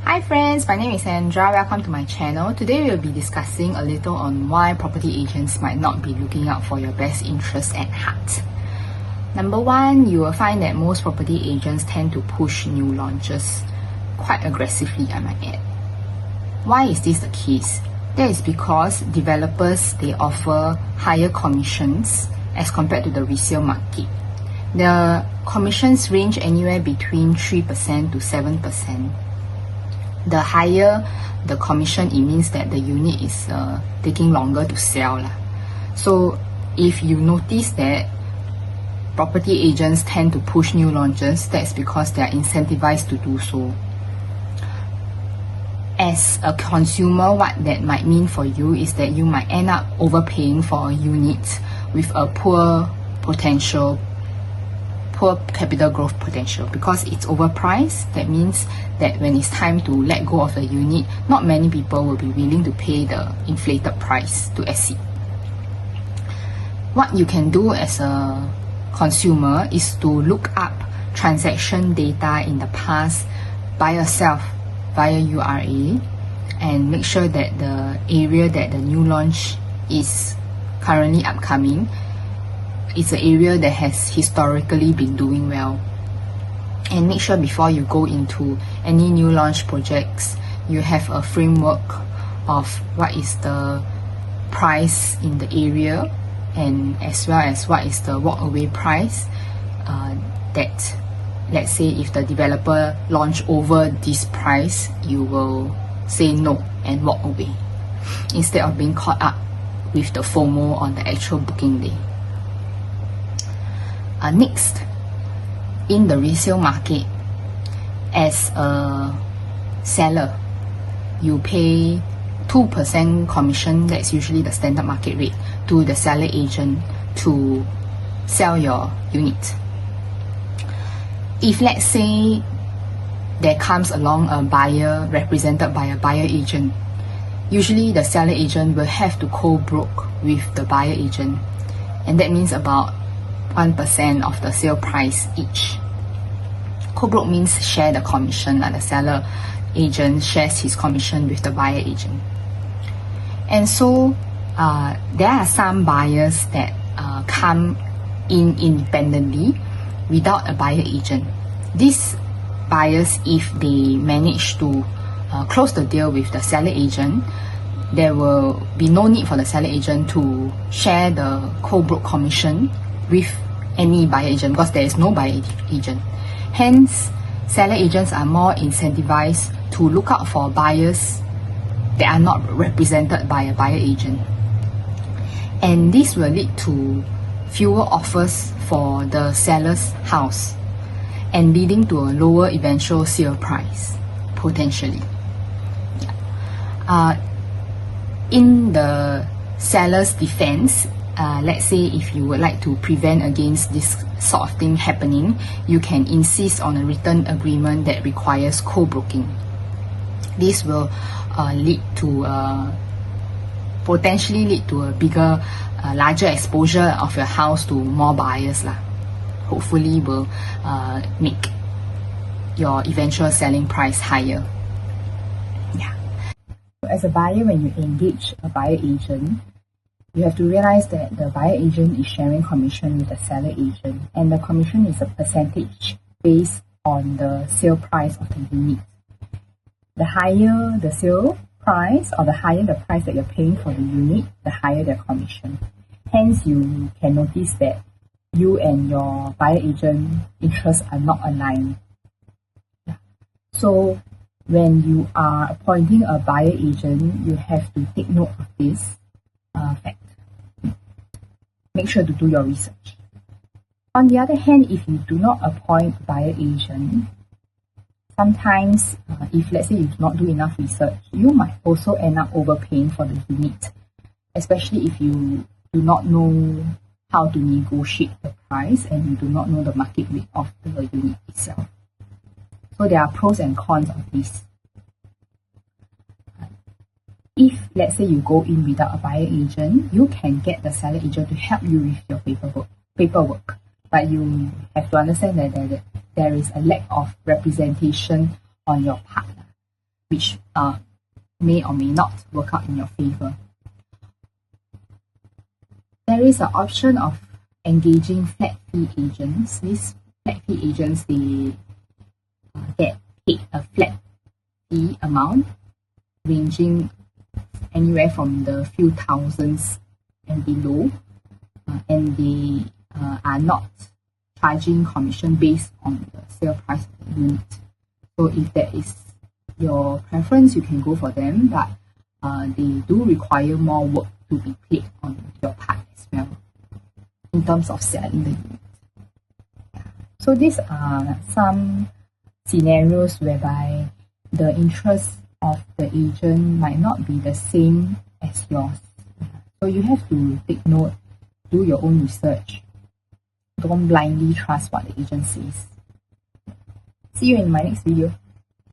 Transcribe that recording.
Hi friends, my name is Sandra. Welcome to my channel. Today we'll be discussing a little on why property agents might not be looking out for your best interests at heart. Number one, you will find that most property agents tend to push new launches quite aggressively, I might add. Why is this the case? That is because developers, they offer higher commissions as compared to the resale market. The commissions range anywhere between 3% to 7%. The higher the commission, it means that the unit is taking longer to sell. So if you notice that property agents tend to push new launches, that's because they are incentivized to do so. As a consumer, what that might mean for you is that you might end up overpaying for a unit with a poor capital growth potential because it's overpriced. That means that when it's time to let go of the unit, not many people will be willing to pay the inflated price to exceed. What you can do as a consumer is to look up transaction data in the past by yourself via URA and make sure that the area that the new launch is currently upcoming is an area that has historically been doing well. And make sure before you go into any new launch projects, you have a framework of what is the price in the area and as well as what is the walkaway price that, let's say, if the developer launch over this price, you will say no and walk away instead of being caught up with the FOMO on the actual booking day. Next, in the resale market, as a seller, you pay 2% commission, that's usually the standard market rate, to the seller agent to sell your unit. If, let's say, there comes along a buyer represented by a buyer agent, usually the seller agent will have to co-broke with the buyer agent, and that means about 1% of the sale price each. Co-broke means share the commission, and the seller agent shares his commission with the buyer agent. And so there are some buyers that come in independently without a buyer agent. These buyers, if they manage to close the deal with the seller agent, there will be no need for the seller agent to share the co-broke commission with any buyer agent because there is no buyer agent. Hence, seller agents are more incentivized to look out for buyers that are not represented by a buyer agent. And this will lead to fewer offers for the seller's house and leading to a lower eventual sale price, potentially. In the seller's defense, let's say if you would like to prevent against this sort of thing happening, you can insist on a written agreement that requires co-broking. This will potentially lead to a bigger, larger exposure of your house to more buyers. Hopefully will make your eventual selling price higher. As a buyer, when you engage a buyer agent, you have to realize that the buyer agent is sharing commission with the seller agent, and the commission is a percentage based on the sale price of the unit. The higher the sale price or the higher the price that you're paying for the unit, the higher the commission. Hence, you can notice that you and your buyer agent interests are not aligned. So when you are appointing a buyer agent, you have to take note of this fact. Make sure to do your research. On the other hand, if you do not appoint a buyer agent, sometimes if, let's say, you do not do enough research, you might also end up overpaying for the unit, especially if you do not know how to negotiate the price and you do not know the market rate of the unit itself. So there are pros and cons of this. If, let's say, you go in without a buyer agent, you can get the seller agent to help you with your paperwork. But you have to understand that there is a lack of representation on your part. which may or may not work out in your favor. There is an option of engaging flat fee agents. These flat fee agents, they get paid a flat fee amount ranging anywhere from the few thousands and below, and they are not charging commission based on the sale price of the unit. So if that is your preference, you can go for them, but they do require more work to be paid on your part as well in terms of selling the unit. So these are some scenarios whereby the interest of the agent might not be the same as yours. So you have to take note, do your own research. Don't blindly trust what the agent says. See you in my next video.